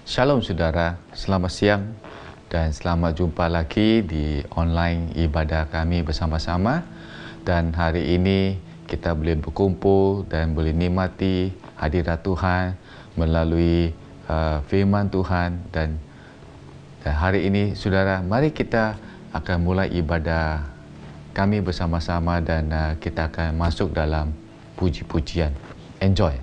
Shalom saudara, selamat siang dan selamat jumpa lagi di online ibadah kami bersama-sama. Dan hari ini kita boleh berkumpul dan boleh nikmati hadirat Tuhan melalui firman Tuhan. Dan hari ini saudara, mari kita akan mulai ibadah kami bersama-sama dan kita akan masuk dalam puji-pujian. Enjoy!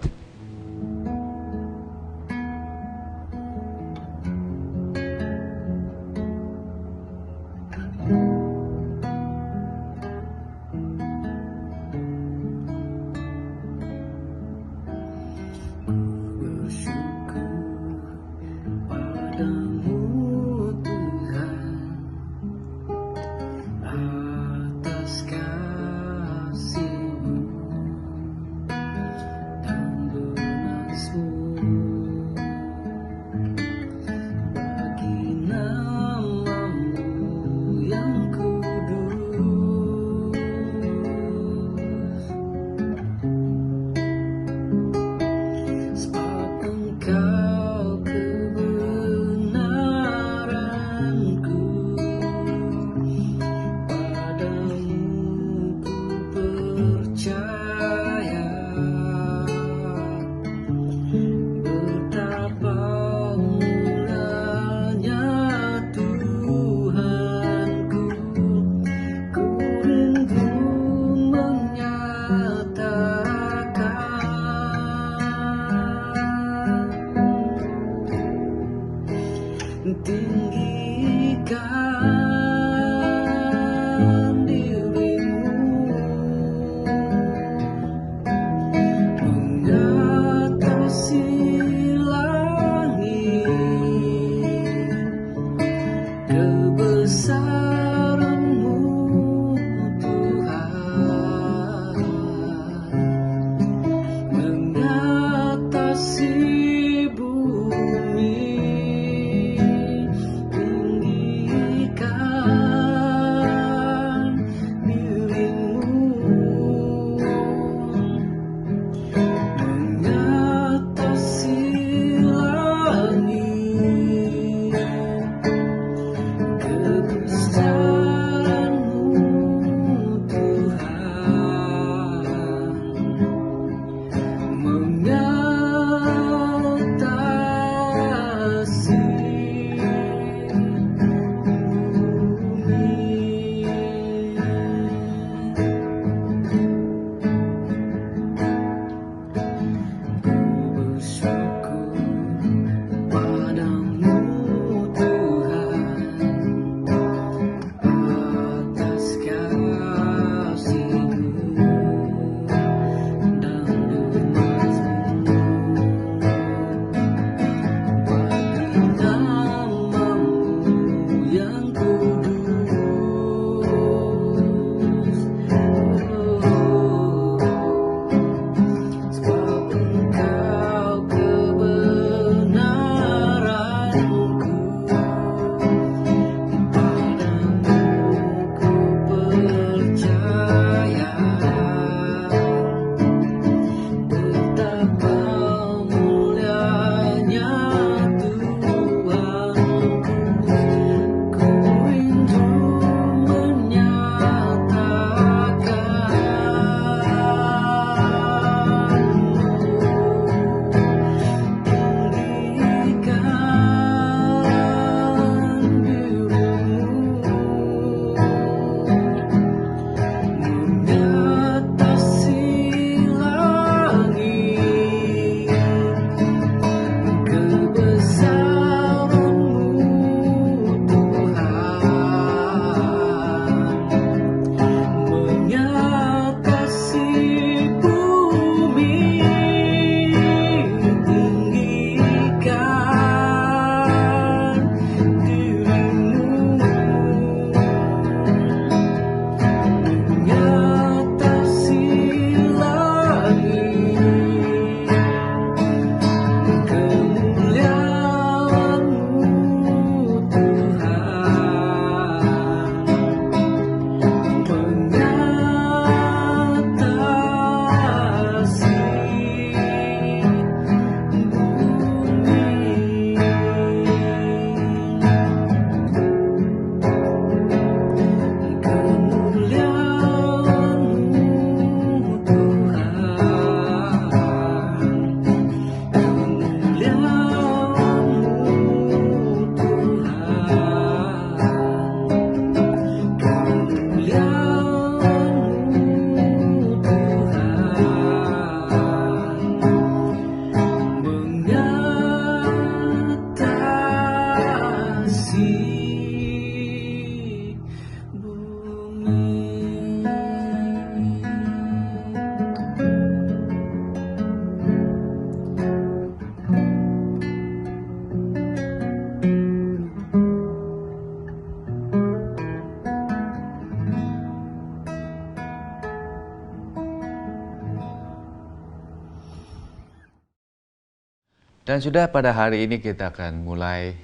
Dan sudah pada hari ini kita akan mulai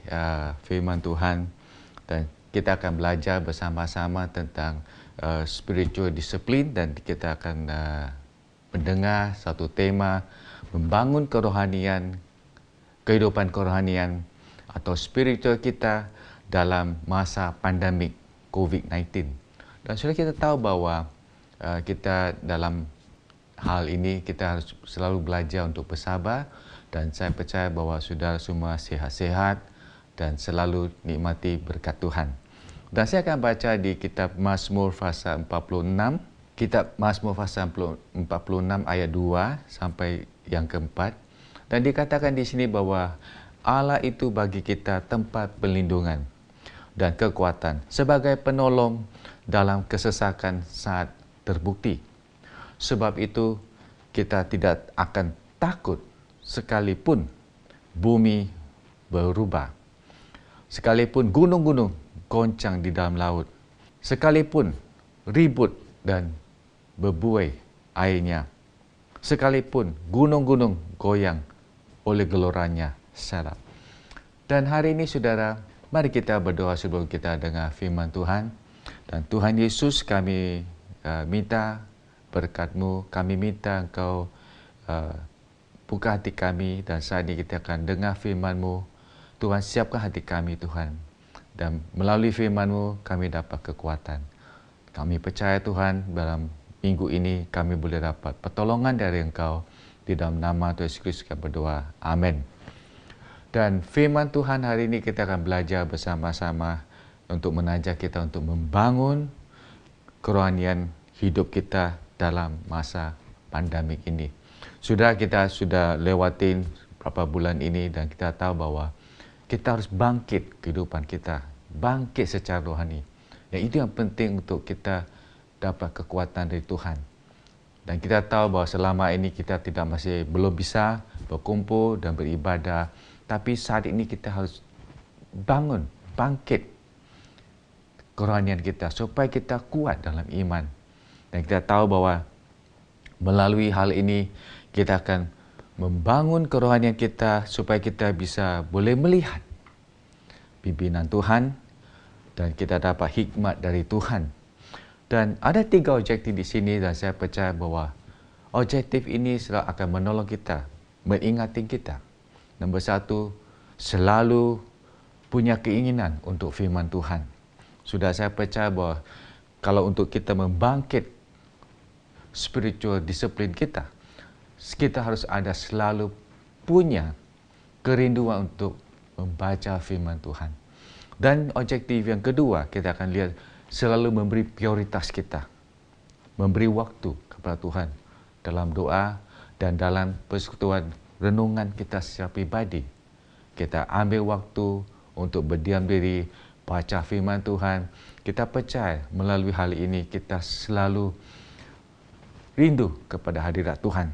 firman Tuhan dan kita akan belajar bersama-sama tentang spiritual discipline dan kita akan mendengar satu tema membangun kerohanian, kehidupan kerohanian atau spiritual kita dalam masa pandemik COVID-19. Dan sudah kita tahu bahwa kita dalam hal ini kita harus selalu belajar untuk bersabar dan saya percaya bahwa saudara semua sihat-sihat dan selalu nikmati berkat Tuhan. Dan saya akan baca di kitab Mazmur pasal 46, kitab Mazmur pasal 46 ayat 2 sampai yang keempat. Dan dikatakan di sini bahwa Allah itu bagi kita tempat perlindungan dan kekuatan sebagai penolong dalam kesesakan saat terbukti. Sebab itu kita tidak akan takut sekalipun bumi berubah, sekalipun gunung-gunung goncang di dalam laut, sekalipun ribut dan berbuai airnya, sekalipun gunung-gunung goyang oleh geloranya serap. Dan hari ini saudara, mari kita berdoa sebelum kita dengar firman Tuhan. Dan Tuhan Yesus, kami minta berkat-Mu, kami minta Engkau buka hati kami dan saat ini kita akan dengar firman-Mu. Tuhan, siapkan hati kami Tuhan. Dan melalui firman-Mu kami dapat kekuatan. Kami percaya Tuhan dalam minggu ini kami boleh dapat pertolongan dari Engkau. Di dalam nama Tuhan Yesus Kristus kami berdoa. Amin. Dan firman Tuhan hari ini kita akan belajar bersama-sama untuk menajak kita untuk membangun kerohanian hidup kita dalam masa pandemik ini. Kita sudah lewatin beberapa bulan ini dan kita tahu bahwa kita harus bangkit kehidupan kita, bangkit secara rohani. Dan itu yang penting untuk kita dapat kekuatan dari Tuhan. Dan kita tahu bahwa selama ini kita belum bisa berkumpul dan beribadah, tapi saat ini kita harus bangkit kerohanian kita supaya kita kuat dalam iman. Dan kita tahu bahwa melalui hal ini kita akan membangun kerohanian kita supaya kita boleh melihat pimpinan Tuhan dan kita dapat hikmat dari Tuhan. Dan ada 3 objektif di sini dan saya percaya bahwa objektif ini selalu akan menolong kita, mengingatkan kita. Nombor 1, selalu punya keinginan untuk firman Tuhan. Sudah saya percaya bahwa kalau untuk kita membangkit spiritual disiplin kita harus ada selalu punya kerinduan untuk membaca firman Tuhan. Dan objektif yang kedua, kita akan lihat selalu memberi prioritas kita, memberi waktu kepada Tuhan dalam doa dan dalam persekutuan renungan kita secara pribadi. Kita ambil waktu untuk berdiam diri, baca firman Tuhan. Kita percaya melalui hal ini kita selalu rindu kepada hadirat Tuhan.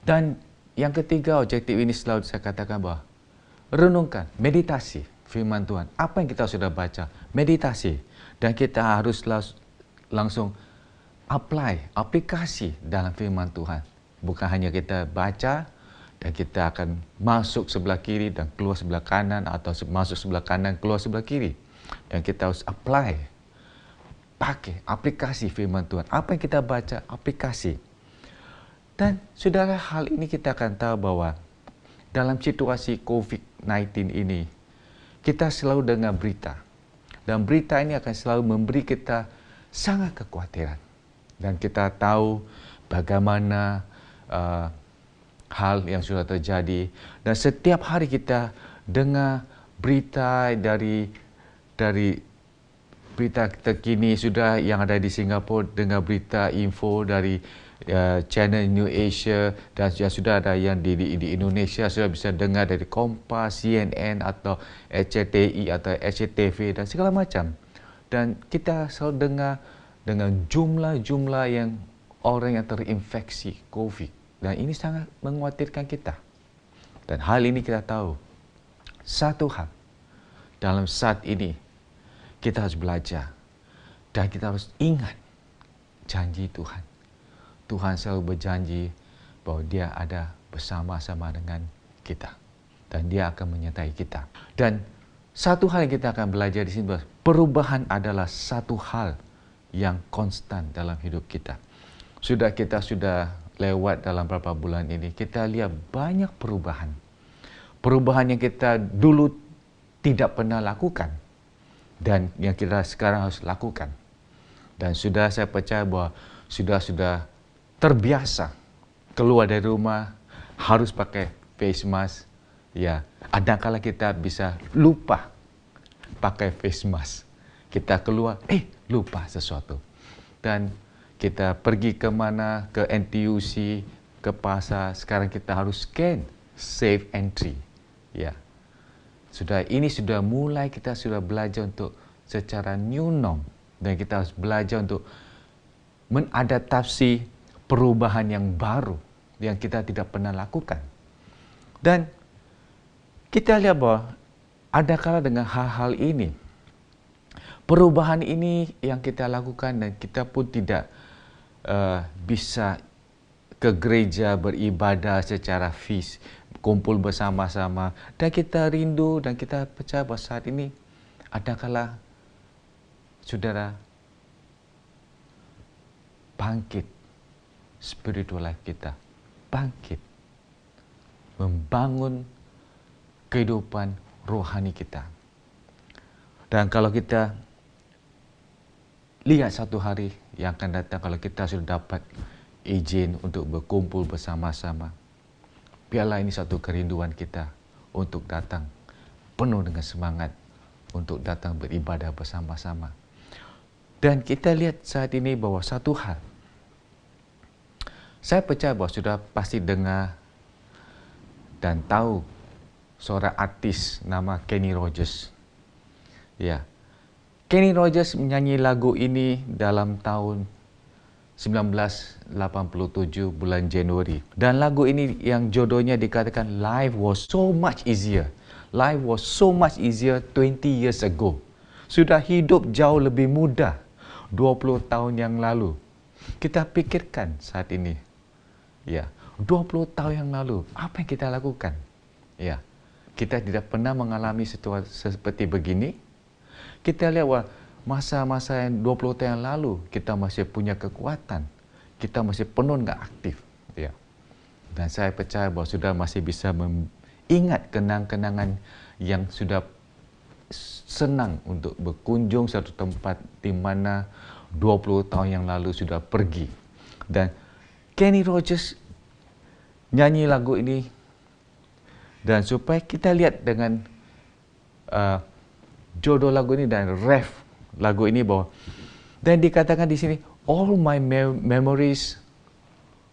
Dan yang ketiga, objektif ini selalu saya katakan bahwa renungkan, meditasi firman Tuhan. Apa yang kita sudah baca, meditasi. Dan kita harus langsung aplikasi dalam firman Tuhan. Bukan hanya kita baca dan kita akan masuk sebelah kiri dan keluar sebelah kanan atau masuk sebelah kanan keluar sebelah kiri. Dan kita harus pakai aplikasi firman Tuhan. Apa yang kita baca, aplikasi. Dan saudara, hal ini kita akan tahu bahwa dalam situasi COVID-19 ini, kita selalu dengar berita. Dan berita ini akan selalu memberi kita sangat kekhawatiran. Dan kita tahu bagaimana hal yang sudah terjadi. Dan setiap hari kita dengar berita dari berita terkini sudah yang ada di Singapura, dengar berita info dari channel New Asia dan sudah ada yang di Indonesia sudah bisa dengar dari Kompas, CNN atau RCTI atau RCTV dan segala macam. Dan kita selalu dengar dengan jumlah-jumlah yang orang yang terinfeksi COVID. Dan ini sangat mengkhawatirkan kita. Dan hal ini kita tahu, satu hal dalam saat ini kita harus belajar dan kita harus ingat janji Tuhan. Tuhan selalu berjanji bahwa Dia ada bersama-sama dengan kita. Dan dia akan menyertai kita. Dan satu hal yang kita akan belajar di sini, perubahan adalah satu hal yang konstan dalam hidup kita. Kita sudah lewat dalam beberapa bulan ini, kita lihat banyak perubahan. Perubahan yang kita dulu tidak pernah lakukan dan yang kita sekarang harus lakukan. Dan saya percaya bahawa sudah terbiasa keluar dari rumah harus pakai face mask. Ya, kadang-kala kita bisa lupa pakai face mask. Kita keluar, lupa sesuatu. Dan kita pergi ke mana, ke NTUC, ke pasar, sekarang kita harus scan safe entry. Ya. Ini sudah mulai, kita sudah belajar untuk secara new norm, dan kita harus belajar untuk mengadaptasi perubahan yang baru yang kita tidak pernah lakukan. Dan kita lihat bahwa adakala dengan hal-hal ini, perubahan ini yang kita lakukan dan kita pun tidak bisa ke gereja beribadah secara kumpul bersama-sama, dan kita rindu dan kita percaya bahawa saat ini adakala saudara bangkit spiritual life kita, bangkit membangun kehidupan rohani kita. Dan kalau kita lihat satu hari yang akan datang, kalau kita sudah dapat izin untuk berkumpul bersama-sama, biarlah ini satu kerinduan kita untuk datang penuh dengan semangat untuk datang beribadah bersama-sama. Dan kita lihat saat ini bahawa satu hal, saya percaya bahawa sudah pasti dengar dan tahu seorang artis nama Kenny Rogers. Ya, Kenny Rogers menyanyi lagu ini dalam tahun 1987 bulan Januari. Dan lagu ini yang jodohnya dikatakan Life was so much easier. Life was so much easier 20 years ago. Sudah hidup jauh lebih mudah 20 tahun yang lalu. Kita pikirkan saat ini. Ya, 20 tahun yang lalu, apa yang kita lakukan? Ya, kita tidak pernah mengalami situasi seperti begini. Kita lihat bahwa masa-masa yang 20 tahun yang lalu, kita masih punya kekuatan. Kita masih penuh dengan aktif. Ya. Dan saya percaya bahawa sudah masih bisa mengingat kenang-kenangan yang sudah senang untuk berkunjung satu tempat di mana 20 tahun yang lalu sudah pergi. Dan Kenny Rogers nyanyi lagu ini, dan supaya kita lihat dengan jodoh lagu ini dan ref lagu ini bahwa, dan dikatakan di sini, all my memories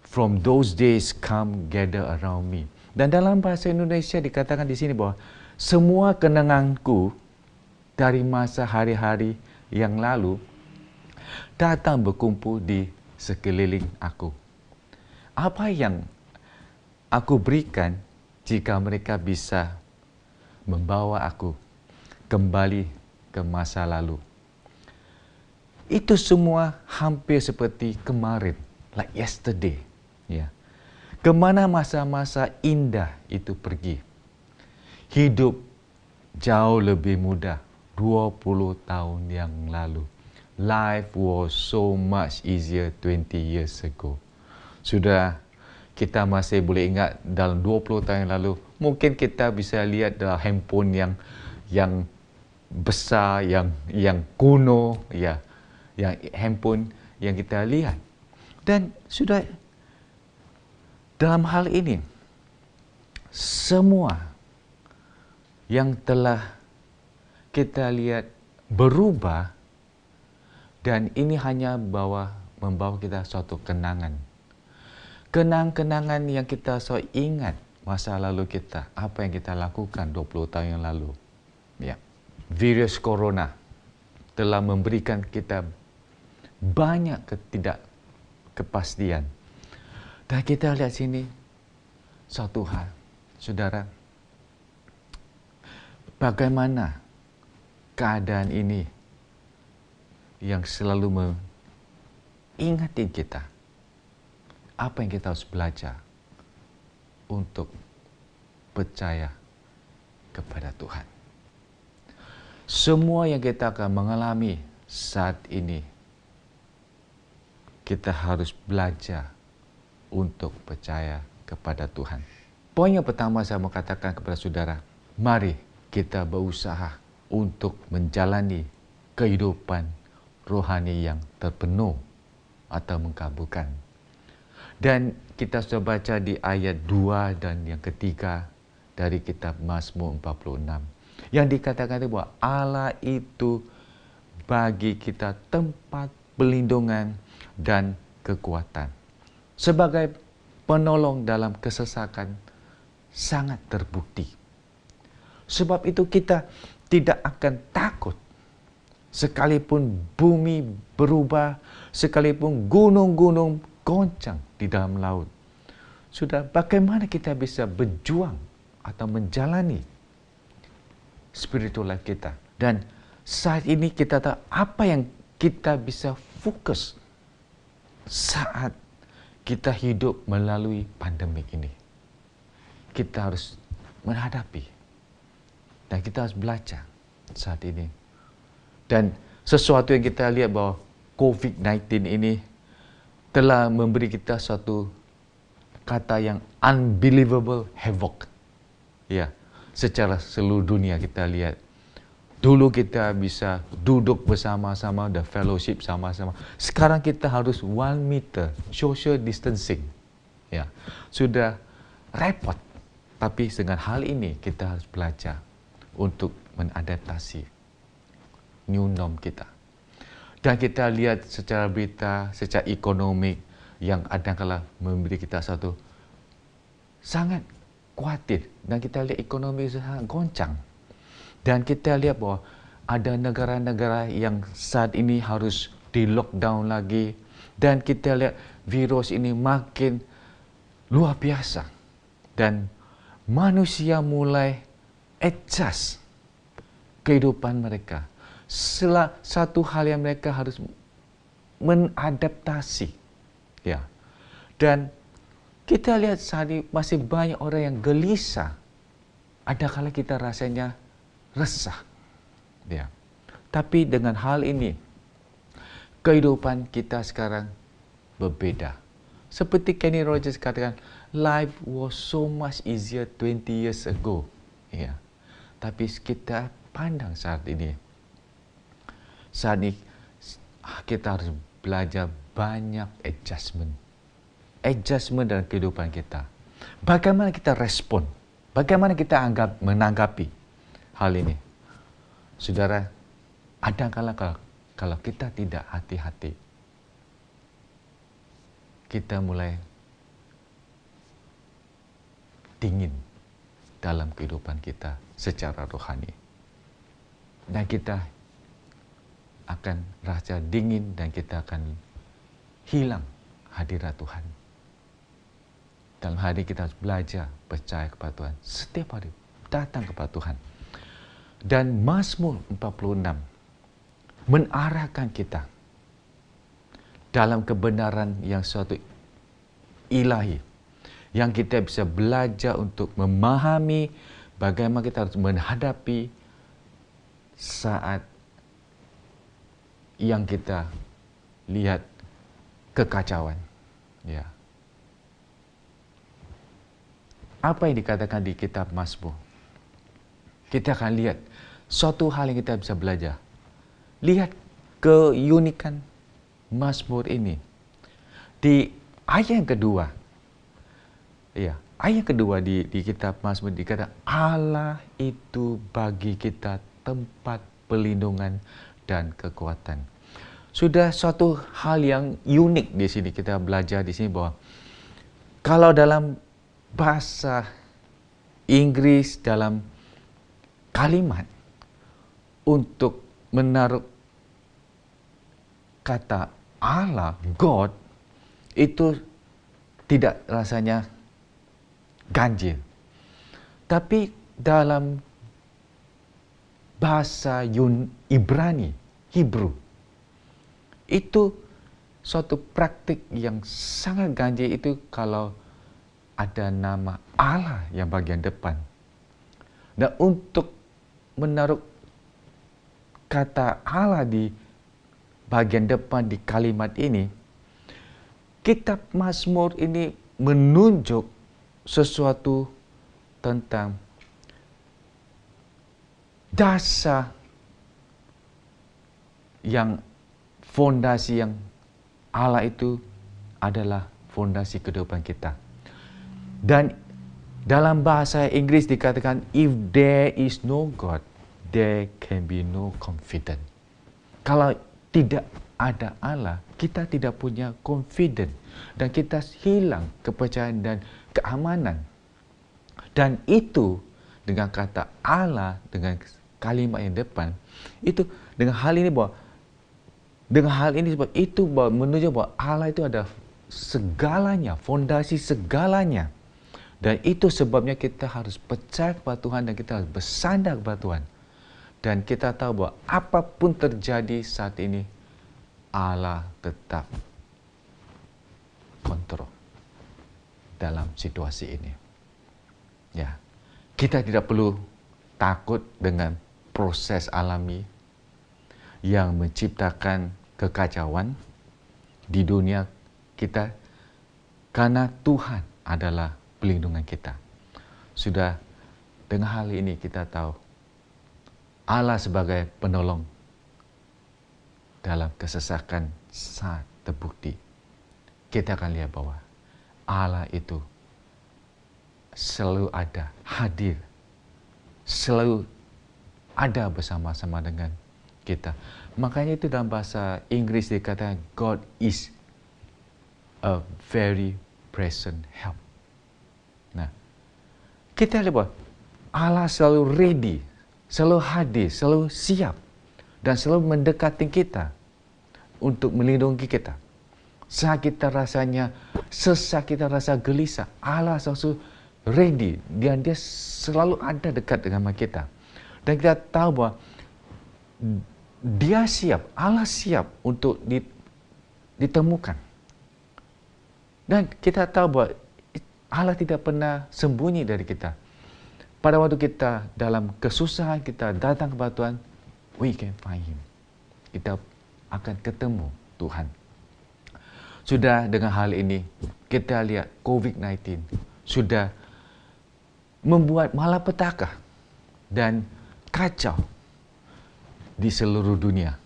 from those days come gather around me. Dan dalam bahasa Indonesia dikatakan di sini bahwa semua kenanganku dari masa hari-hari yang lalu datang berkumpul di sekeliling aku. Apa yang aku berikan jika mereka bisa membawa aku kembali ke masa lalu? Itu semua hampir seperti kemarin, like yesterday. Ya. Kemana masa-masa indah itu pergi? Hidup jauh lebih mudah 20 tahun yang lalu. Life was so much easier 20 years ago. Sudah, kita masih boleh ingat dalam 20 tahun yang lalu, mungkin kita bisa lihat dalam handphone yang besar, yang kuno, ya, yang handphone yang kita lihat. Dan sudah, dalam hal ini, semua yang telah kita lihat berubah, dan ini hanya membawa kita suatu kenangan. Kenang-kenangan yang kita selalu ingat masa lalu kita, apa yang kita lakukan 20 tahun yang lalu. Ya. Virus corona telah memberikan kita banyak ketidakpastian. Dan kita lihat sini satu hal, saudara, bagaimana keadaan ini yang selalu mengingatkan kita apa yang kita harus belajar untuk percaya kepada Tuhan. Semua yang kita akan mengalami saat ini, kita harus belajar untuk percaya kepada Tuhan. Poin yang pertama saya mau katakan kepada saudara, mari kita berusaha untuk menjalani kehidupan rohani yang terpenuh atau mengkabulkan. Dan kita sudah baca di ayat 2 dan yang ketiga dari kitab Mazmur 46. Yang dikatakan itu bahwa Allah itu bagi kita tempat perlindungan dan kekuatan. Sebagai penolong dalam kesesakan sangat terbukti. Sebab itu kita tidak akan takut. Sekalipun bumi berubah, sekalipun gunung-gunung goncang di dalam laut. Sudah, bagaimana kita bisa berjuang atau menjalani spiritual life kita. Dan saat ini kita tahu apa yang kita bisa fokus saat kita hidup melalui pandemik ini. Kita harus menghadapi dan kita harus belajar saat ini. Dan sesuatu yang kita lihat bahwa COVID-19 ini telah memberi kita suatu kata yang unbelievable havoc. Ya, secara seluruh dunia kita lihat. Dulu kita bisa duduk bersama-sama, the fellowship sama-sama. Sekarang kita harus 1 meter social distancing. Ya, sudah repot. Tapi dengan hal ini kita harus belajar untuk mengadaptasi new norm kita. Dan kita lihat secara berita, secara ekonomi yang kadang-kadang memberi kita satu sangat khawatir. Dan kita lihat ekonomi sangat goncang. Dan kita lihat bahwa ada negara-negara yang saat ini harus di lockdown lagi. Dan kita lihat virus ini makin luar biasa. Dan manusia mulai adjust kehidupan mereka. Satu hal yang mereka harus mengadaptasi. Ya. Dan kita lihat saat ini masih banyak orang yang gelisah. Ada kala kita rasanya resah. Ya. Tapi dengan hal ini, kehidupan kita sekarang berbeda. Seperti Kenny Rogers katakan, life was so much easier 20 years ago. Ya. Tapi kita pandang saat ini. Saat ini kita harus belajar banyak adjustment. Adjustment dalam kehidupan kita. Bagaimana kita respon? Bagaimana kita menanggapi hal ini? Saudara, ada kalau kita tidak hati-hati, kita mulai dingin dalam kehidupan kita secara rohani. Dan kita akan rasa dingin dan kita akan hilang hadirat Tuhan. Dalam hari kita harus belajar percaya kepada Tuhan. Setiap hari datang kepada Tuhan. Dan Mazmur 46 mengarahkan kita dalam kebenaran yang suatu ilahi. Yang kita bisa belajar untuk memahami bagaimana kita harus menghadapi saat yang kita lihat kekacauan. Ya. Apa yang dikatakan di kitab Mazmur? Kita akan lihat suatu hal yang kita bisa belajar. Lihat keunikan Mazmur ini. Di ayat yang kedua, ya, ayat kedua di kitab Mazmur dikatakan Allah itu bagi kita tempat perlindungan dan kekuatan. Sudah suatu hal yang unik di sini kita belajar di sini bahwa kalau dalam bahasa Inggris dalam kalimat untuk menaruh kata Allah, God, itu tidak rasanya ganjil. Tapi dalam bahasa Ibrani, Hebrew, itu suatu praktik yang sangat ganjil itu kalau ada nama Allah yang bagian depan. Dan untuk menaruh kata Allah di bagian depan di kalimat ini, kitab Mazmur ini menunjuk sesuatu tentang dasar yang fondasi yang Allah itu adalah fondasi kehidupan kita. Dan dalam bahasa Inggris dikatakan, if there is no God, there can be no confidence. Kalau tidak ada Allah, kita tidak punya confidence dan kita hilang kepercayaan dan keamanan. Dan itu dengan kata Allah, dengan kalimat yang depan, itu dengan hal ini sebab itu menunjuk bahwa Allah itu ada segalanya, fondasi segalanya. Dan itu sebabnya kita harus percaya kepada Tuhan dan kita harus bersandar kepada Tuhan. Dan kita tahu bahwa apapun terjadi saat ini, Allah tetap kontrol dalam situasi ini. Ya, kita tidak perlu takut dengan proses alami yang menciptakan kekacauan di dunia kita, karena Tuhan adalah pelindungan kita. Sudah dengan hal ini kita tahu Allah sebagai penolong dalam kesesakan saat terbukti. Kita akan lihat bahwa Allah itu selalu ada, hadir, selalu ada bersama-sama dengan kita. Makanya itu dalam bahasa Inggris dikatakan God is a very present help. Nah, kita lihat bahwa Allah selalu ready, selalu hadir, selalu siap dan selalu mendekati kita untuk melindungi kita. Saat kita rasanya sesak, kita rasa gelisah, Allah selalu ready dan dia selalu ada dekat dengan kita. Dan kita tahu bahwa dia siap, Allah siap untuk ditemukan. Dan kita tahu bahwa Allah tidak pernah sembunyi dari kita. Pada waktu kita dalam kesusahan, kita datang kepada Tuhan, we can find Him. Kita akan ketemu Tuhan. Sudah dengan hal ini, kita lihat COVID-19 sudah membuat malapetaka dan kacau di seluruh dunia.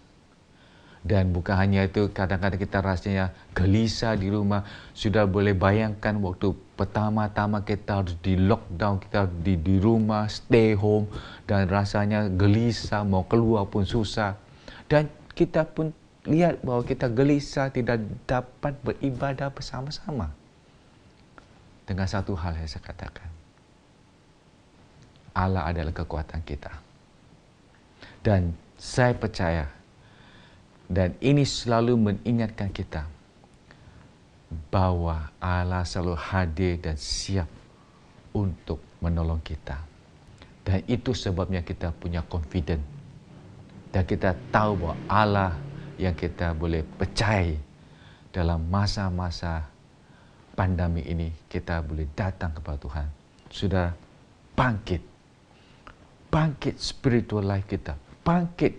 Dan bukan hanya itu, kadang-kadang kita rasanya gelisah di rumah. Sudah boleh bayangkan waktu pertama-tama kita harus di lockdown, kita harus di rumah, stay home, dan rasanya gelisah, mau keluar pun susah. Dan kita pun lihat bahwa kita gelisah, tidak dapat beribadah bersama-sama. Dengan satu hal yang saya katakan, Allah adalah kekuatan kita. Dan saya percaya, dan ini selalu mengingatkan kita bahwa Allah selalu hadir dan siap untuk menolong kita. Dan itu sebabnya kita punya confidence. Dan kita tahu bahwa Allah yang kita boleh percaya dalam masa-masa pandemi ini, kita boleh datang kepada Tuhan. Sudah bangkit spiritual life kita, bangkit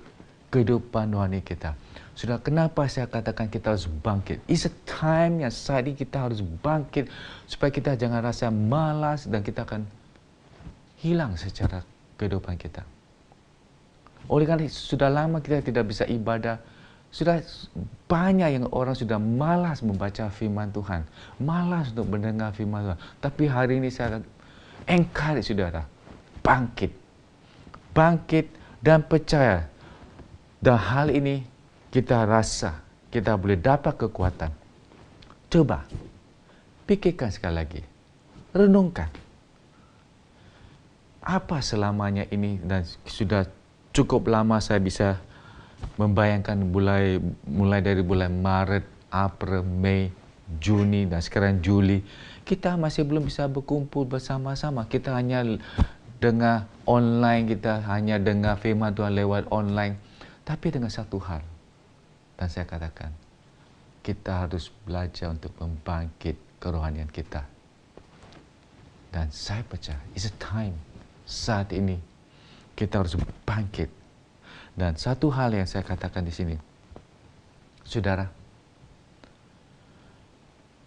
kehidupan rohani kita. Sudah, kenapa saya katakan kita harus bangkit? It's a time yang saat ini kita harus bangkit supaya kita jangan rasa malas dan kita akan hilang secara kehidupan kita. Oleh karena sudah lama kita tidak bisa ibadah, sudah banyak yang orang sudah malas membaca firman Tuhan, malas untuk mendengar firman Tuhan. Tapi hari ini saya akan encourage saudara, bangkit dan percaya. Dan hal ini kita rasa kita boleh dapat kekuatan. Coba pikirkan sekali lagi, renungkan apa selamanya ini. Dan sudah cukup lama saya bisa membayangkan mulai dari bulan Maret, April, Mei, Juni dan sekarang Juli, kita masih belum bisa berkumpul bersama-sama. Kita hanya dengar online, kita hanya dengar firman Tuhan lewat online. Tapi dengan satu hal, dan saya katakan, kita harus belajar untuk membangkit kerohanian kita. Dan saya percaya, it's a time saat ini kita harus bangkit. Dan satu hal yang saya katakan di sini, saudara,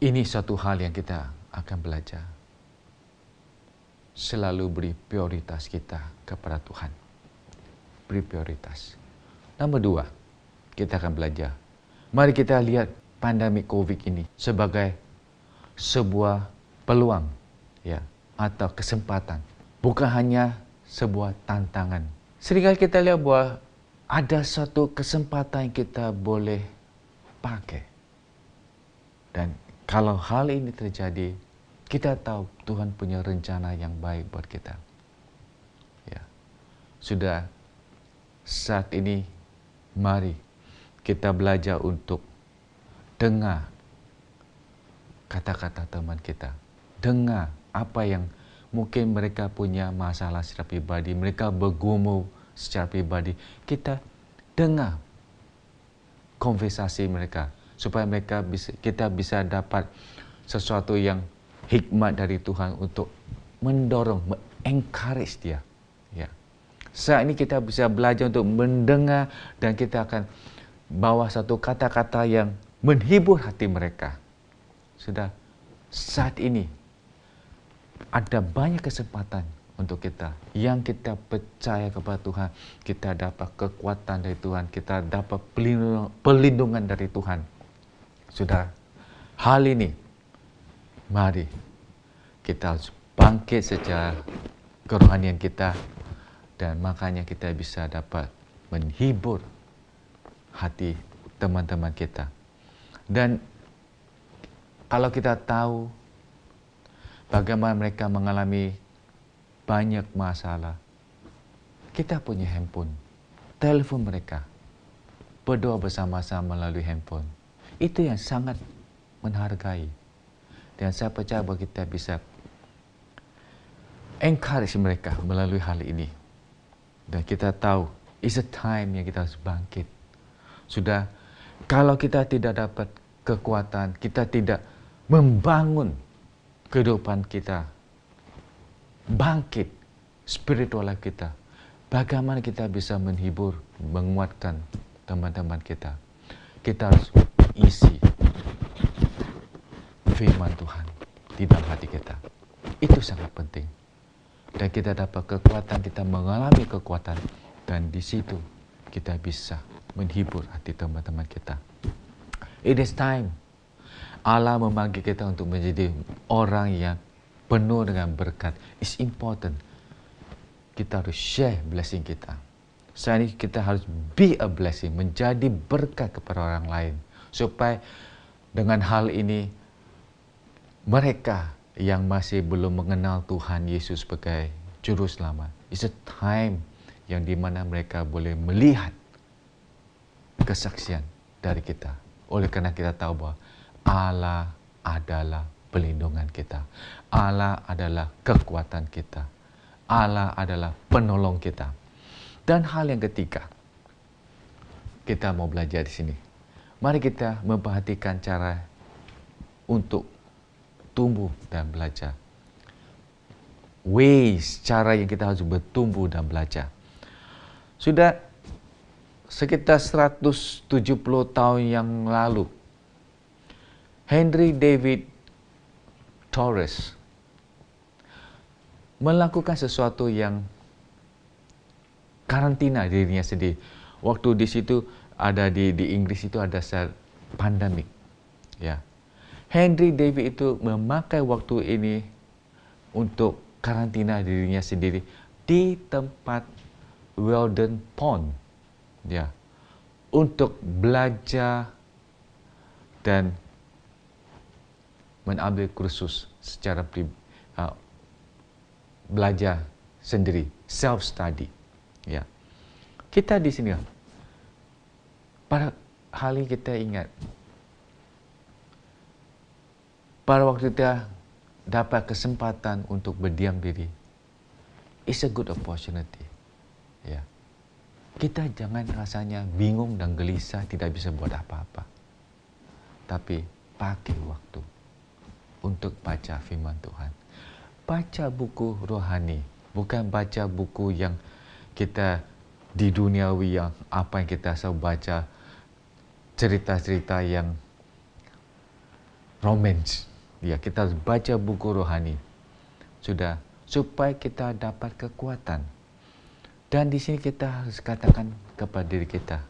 ini satu hal yang kita akan belajar. Selalu beri prioritas kita kepada Tuhan. Beri prioritas. Nomor 2, kita akan belajar. Mari kita lihat pandemi COVID ini sebagai sebuah peluang, ya, atau kesempatan. Bukan hanya sebuah tantangan. Seringkali kita lihat bahwa ada satu kesempatan yang kita boleh pakai. Dan kalau hal ini terjadi, kita tahu Tuhan punya rencana yang baik buat kita. Ya. Sudah saat ini, mari kita belajar untuk dengar kata-kata teman kita. Dengar apa yang mungkin mereka punya masalah secara pribadi, mereka bergumul secara pribadi. Kita dengar konversasi mereka supaya kita bisa dapat sesuatu yang hikmat dari Tuhan untuk mendorong, encourage dia. Ya. Saat ini kita bisa belajar untuk mendengar dan kita akan bawa satu kata-kata yang menghibur hati mereka. Sudah saat ini ada banyak kesempatan untuk kita. Yang kita percaya kepada Tuhan, kita dapat kekuatan dari Tuhan, kita dapat perlindungan dari Tuhan. Sudah hal ini, mari kita harus bangkit secara kerohanian kita, dan makanya kita bisa dapat menghibur hati teman-teman kita. Dan kalau kita tahu bagaimana mereka mengalami banyak masalah, kita punya handphone, telepon mereka, berdoa bersama-sama melalui handphone. Itu yang sangat menghargai. Dan saya percaya bahwa kita bisa encourage mereka melalui hal ini. Dan kita tahu, it's a time yang kita harus bangkit. Sudah, kalau kita tidak dapat kekuatan, kita tidak membangun kehidupan kita, bangkit spiritual kita, bagaimana kita bisa menghibur, menguatkan teman-teman kita? Kita harus isi firman Tuhan di dalam hati kita. Itu sangat penting. Dan kita dapat kekuatan, kita mengalami kekuatan, dan di situ kita bisa menghibur hati teman-teman kita. It is time. Allah memanggil kita untuk menjadi orang yang penuh dengan berkat. It's important. Kita harus share blessing kita. Saat ini kita harus be a blessing, menjadi berkat kepada orang lain. Supaya dengan hal ini, mereka yang masih belum mengenal Tuhan Yesus sebagai Juru Selamat, it's a time yang dimana mereka boleh melihat kesaksian dari kita. Oleh karena kita tahu bahwa Allah adalah pelindungan kita. Allah adalah kekuatan kita. Allah adalah penolong kita. Dan hal yang ketiga, kita mau belajar di sini. Mari kita memperhatikan cara untuk tumbuh dan belajar. Ways, cara yang kita harus bertumbuh dan belajar. Sudah sekitar 170 tahun yang lalu, Henry David Thoreau melakukan sesuatu yang karantina dirinya sendiri. Waktu di situ ada di Inggris itu ada pandemik. Ya. Henry David itu memakai waktu ini untuk karantina dirinya sendiri di tempat Weldon Pond. Ya. Untuk belajar dan mengambil kursus secara belajar sendiri, self study. Ya. Kita di sini pada hal ini kita ingat, pada waktu kita dapat kesempatan untuk berdiam diri, it's a good opportunity. Ya. Kita jangan rasanya bingung dan gelisah, tidak bisa buat apa-apa. Tapi pakai waktu untuk baca firman Tuhan. Baca buku rohani. Bukan baca buku yang kita di duniawi, yang apa yang kita selalu baca, cerita-cerita yang romance. Ya, kita harus baca buku rohani. Sudah, supaya kita dapat kekuatan. Dan di sini kita harus katakan kepada diri kita,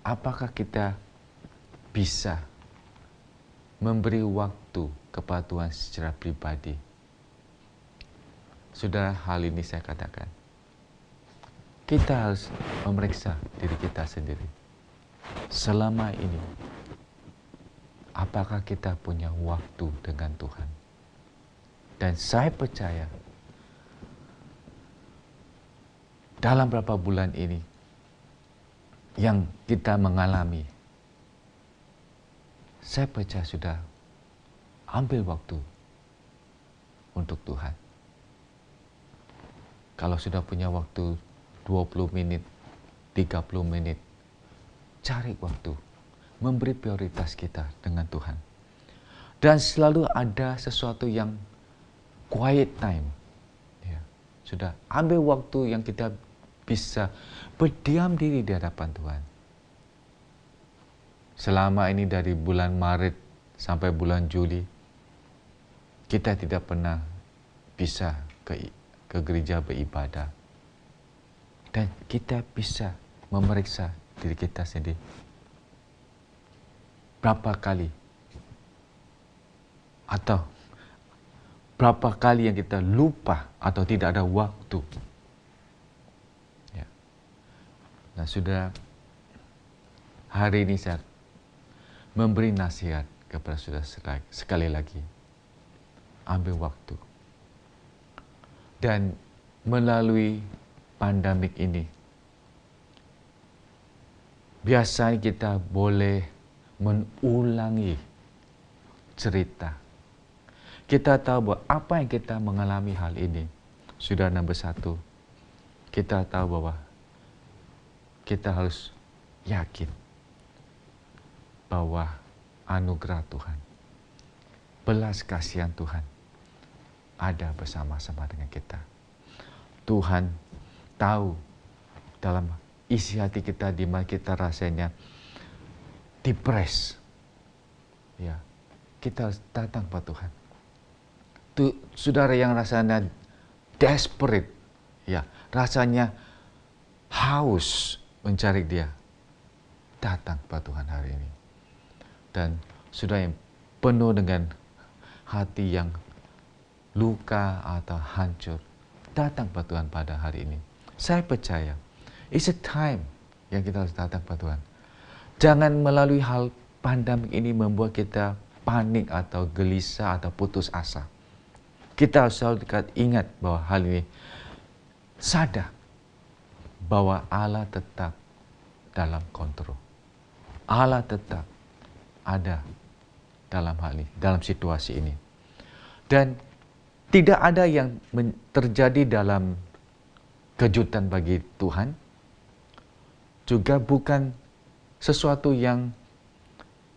apakah kita bisa memberi waktu kepada Tuhan secara pribadi? Sudah, hal ini saya katakan, kita harus memeriksa diri kita sendiri. Selama ini, apakah kita punya waktu dengan Tuhan? Dan saya percaya, dalam beberapa bulan ini, yang kita mengalami, saya percaya sudah ambil waktu untuk Tuhan. Kalau sudah punya waktu 20 menit, 30 menit, cari waktu, memberi prioritas kita dengan Tuhan. Dan selalu ada sesuatu yang quiet time. Ya, sudah ambil waktu yang kita bisa berdiam diri di hadapan Tuhan. Selama ini dari bulan Maret sampai bulan Juli, kita tidak pernah bisa ke gereja beribadah. Dan kita bisa memeriksa diri kita sendiri. Berapa kali? Atau berapa kali yang kita lupa atau tidak ada waktu? Ya. Nah, sudah, hari ini saya memberi nasihat kepada saudara sekali lagi. Ambil waktu. Dan melalui pandemik ini, biasanya kita boleh mengulangi cerita. Kita tahu bahwa apa yang kita mengalami hal ini. Sudah, nombor satu, kita tahu bahwa kita harus yakin bahwa anugerah Tuhan, belas kasihan Tuhan ada bersama-sama dengan kita. Tuhan tahu dalam isi hati kita di mana kita rasanya depres. Ya, kita harus datang kepada Tuhan. Saudara yang rasanya desperate, ya, rasanya haus mencari Dia, datang kepada Tuhan hari ini. Dan sudah yang penuh dengan hati yang luka atau hancur, datang kepada Tuhan pada hari ini. Saya percaya, it's a time yang kita harus datang kepada Tuhan. Jangan melalui hal pandemik ini membuat kita panik atau gelisah atau putus asa. Kita harus selalu ingat bahwa hal ini, sadar bahwa Allah tetap dalam kontrol. Allah tetap ada dalam hal ini, dalam situasi ini. Dan tidak ada yang terjadi dalam kejutan bagi Tuhan. Juga bukan sesuatu yang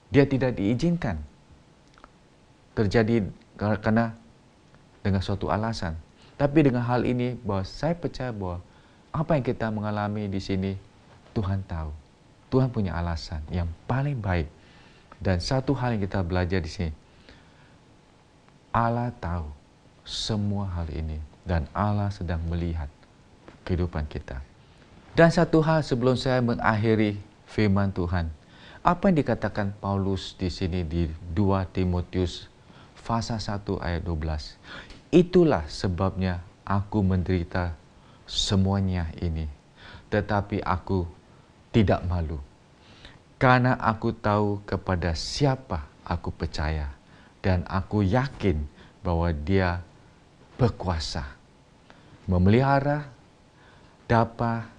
Dia tidak diizinkan terjadi karena dengan suatu alasan. Tapi dengan hal ini, bahwa saya percaya bahwa apa yang kita mengalami di sini, Tuhan tahu. Tuhan punya alasan yang paling baik. Dan satu hal yang kita belajar di sini, Allah tahu semua hal ini dan Allah sedang melihat kehidupan kita. Dan satu hal sebelum saya mengakhiri firman Tuhan, apa yang dikatakan Paulus di sini di 2 Timotius pasal 1 ayat 12. Itulah sebabnya aku menderita semuanya ini, tetapi aku tidak malu. Karena aku tahu kepada siapa aku percaya, dan aku yakin bahwa Dia berkuasa memelihara apa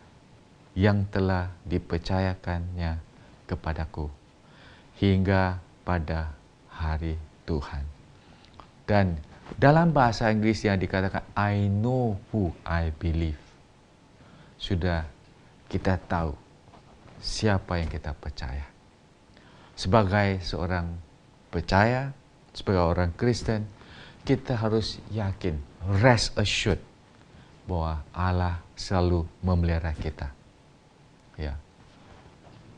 yang telah dipercayakannya kepadaku hingga pada hari Tuhan. Dan dalam bahasa Inggris yang dikatakan I know who I believe. Sudah, kita tahu siapa yang kita percaya. Sebagai seorang percaya, sebagai orang Kristen, kita harus yakin rest assured bahwa Allah selalu memelihara kita. Ya.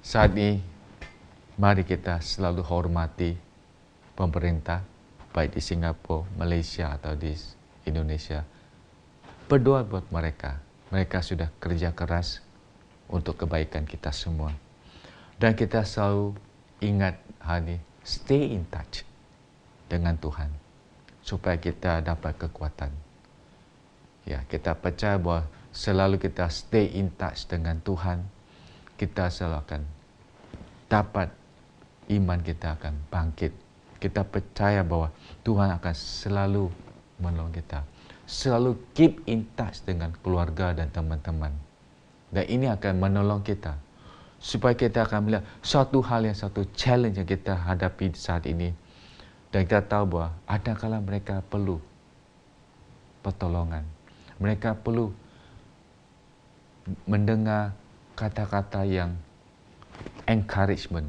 Saat ini, mari kita selalu hormati pemerintah, baik di Singapura, Malaysia atau di Indonesia. Berdoa buat mereka. Mereka sudah kerja keras untuk kebaikan kita semua. Dan kita selalu ingat hari stay in touch dengan Tuhan supaya kita dapat kekuatan. Ya, kita percaya bahwa selalu kita stay in touch dengan Tuhan, kita selalu akan dapat, iman kita akan bangkit. Kita percaya bahwa Tuhan akan selalu menolong kita. Selalu keep in touch dengan keluarga dan teman-teman. Dan ini akan menolong kita supaya kita akan melihat satu challenge yang kita hadapi saat ini. Dan kita tahu bahwa ada kala mereka perlu pertolongan. Mereka perlu mendengar kata-kata yang encouragement,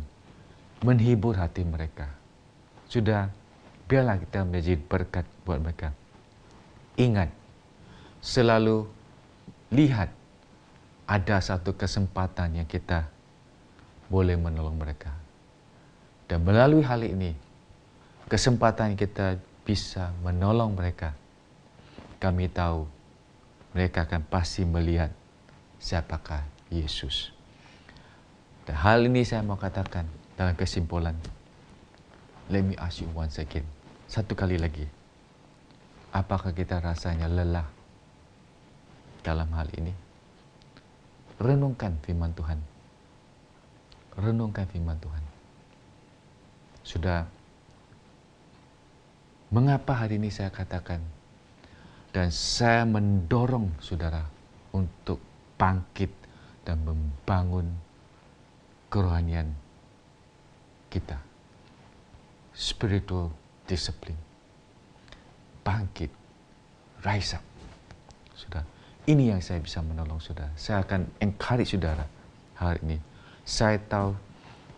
menghibur hati mereka. Sudah, biarlah kita menjadi berkat buat mereka. Ingat, selalu lihat ada satu kesempatan yang kita boleh menolong mereka. Dan melalui hal ini, kesempatan kita bisa menolong mereka. Kami tahu mereka akan pasti melihat siapakah Yesus. Dan hal ini saya mau katakan dalam kesimpulan. Let me ask you once again. Satu kali lagi. Apakah kita rasanya lelah dalam hal ini? Renungkan firman Tuhan. Renungkan firman Tuhan. Sudah, mengapa hari ini saya katakan dan saya mendorong saudara untuk bangkit dan membangun kerohanian kita. Spiritual discipline. Bangkit, rise up. Sudah, ini yang saya bisa menolong saudara. Saya akan encourage saudara hari ini. Saya tahu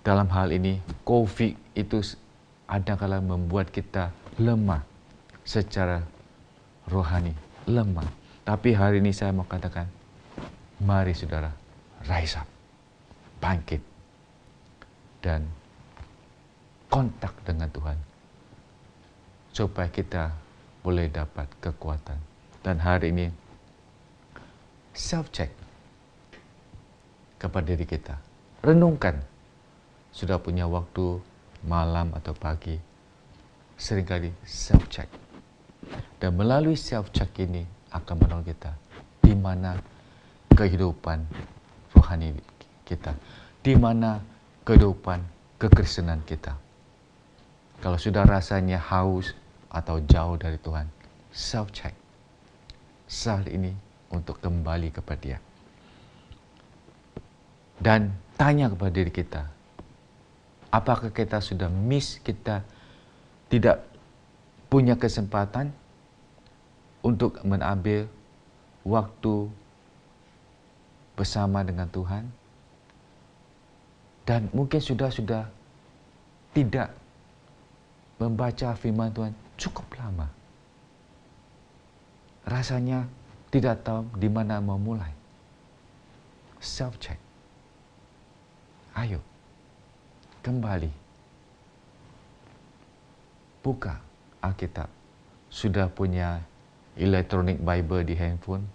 dalam hal ini COVID itu kadang-kadang membuat kita lemah secara rohani, lemah. Tapi hari ini saya mau katakan, mari saudara, rise up, bangkit, dan kontak dengan Tuhan supaya kita boleh dapat kekuatan. Dan hari ini self-check kepada diri kita. Renungkan. Sudah punya waktu malam atau pagi, seringkali self-check. Dan melalui self-check ini akan menolong kita di mana kehidupan rohani kita, di mana kehidupan kekristenan kita. Kalau sudah rasanya haus atau jauh dari Tuhan, self-check. Saat ini untuk kembali kepada Dia. Dan tanya kepada diri kita, apakah kita sudah miss, kita tidak punya kesempatan untuk mengambil waktu bersama dengan Tuhan? Dan mungkin sudah tidak membaca firman Tuhan cukup lama. Rasanya tidak tahu di mana memulai. Self-check. Ayo, kembali. Buka Alkitab. Sudah punya electronic Bible di handphone?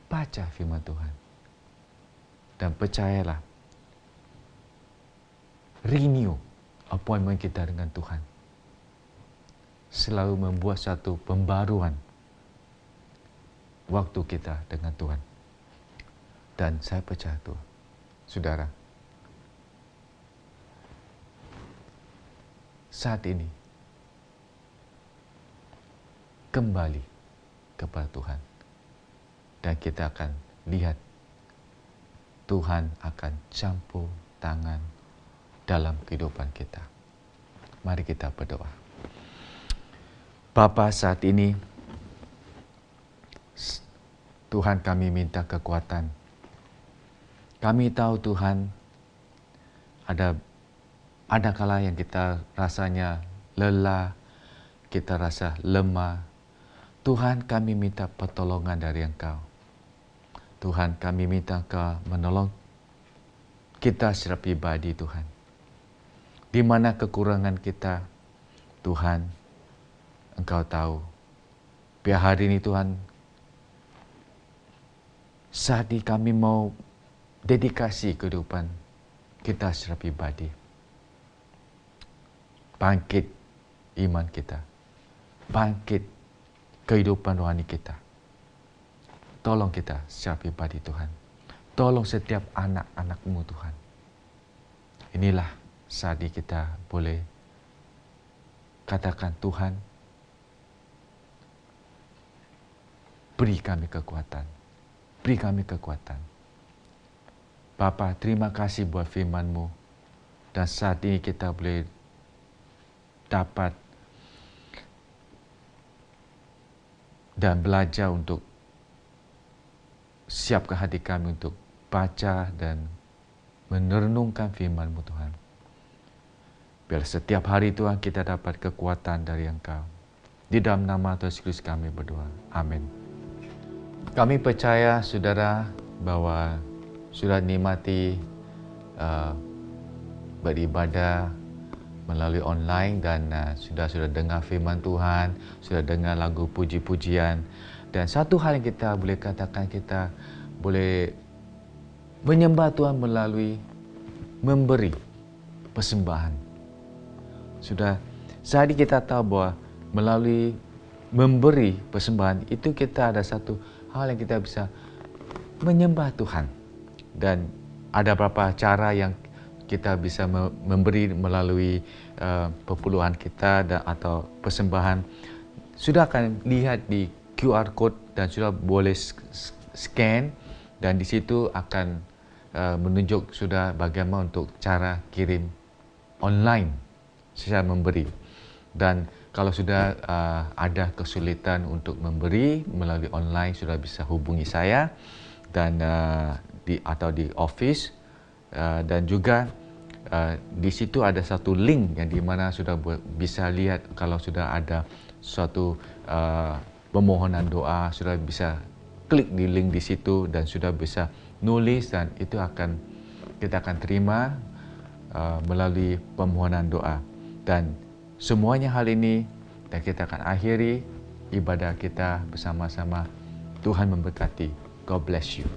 Baca firman Tuhan. Dan percayalah, renew appointment kita dengan Tuhan. Selalu membuat satu pembaruan waktu kita dengan Tuhan. Dan saya percaya Tuhan, saudara, saat ini kembali kepada Tuhan. Dan kita akan lihat Tuhan akan campur tangan dalam kehidupan kita. Mari kita berdoa. Bapa, saat ini Tuhan, kami minta kekuatan. Kami tahu Tuhan, ada kala yang kita rasanya lelah, kita rasa lemah. Tuhan, kami minta pertolongan dari Engkau. Tuhan, kami minta Engkau menolong kita secara pribadi, Tuhan. Di mana kekurangan kita, Tuhan, Engkau tahu. Biar hari ini, Tuhan, saat ini kami mau dedikasi kehidupan kita secara pribadi. Bangkit iman kita. Bangkit kehidupan rohani kita. Tolong kita secara pribadi, Tuhan. Tolong setiap anak-anak-Mu, Tuhan. Inilah saat ini kita boleh katakan, Tuhan, beri kami kekuatan. Beri kami kekuatan. Bapa, terima kasih buat firman-Mu. Dan saat ini kita boleh dapat dan belajar untuk siapkan hati kami untuk baca dan merenungkan firman-Mu, Tuhan. Biar setiap hari, Tuhan, kita dapat kekuatan dari Engkau. Di dalam nama Tuhan Yesus Kristus kami berdoa. Amin. Kami percaya, saudara, bahwa sudah nikmati beribadah melalui online dan sudah dengar firman Tuhan, sudah dengar lagu puji-pujian. Dan satu hal yang kita boleh katakan, kita boleh menyembah Tuhan melalui memberi persembahan. Sudah saat ini kita tahu bahwa melalui memberi persembahan itu kita ada satu hal yang kita bisa menyembah Tuhan. Dan ada beberapa cara yang kita bisa memberi melalui perpuluhan kita atau persembahan. Sudah akan lihat di QR code dan sudah boleh scan, dan di situ akan menunjuk sudah bagaimana untuk cara kirim online secara memberi. Dan kalau sudah ada kesulitan untuk memberi melalui online, sudah bisa hubungi saya dan atau di office, dan juga di situ ada satu link yang di mana sudah bisa lihat kalau sudah ada suatu permohonan doa, sudah bisa klik di link di situ dan sudah bisa nulis, dan itu kita akan terima melalui permohonan doa. Dan semuanya hal ini, dan kita akan akhiri ibadah kita bersama-sama. Tuhan memberkati. God bless you.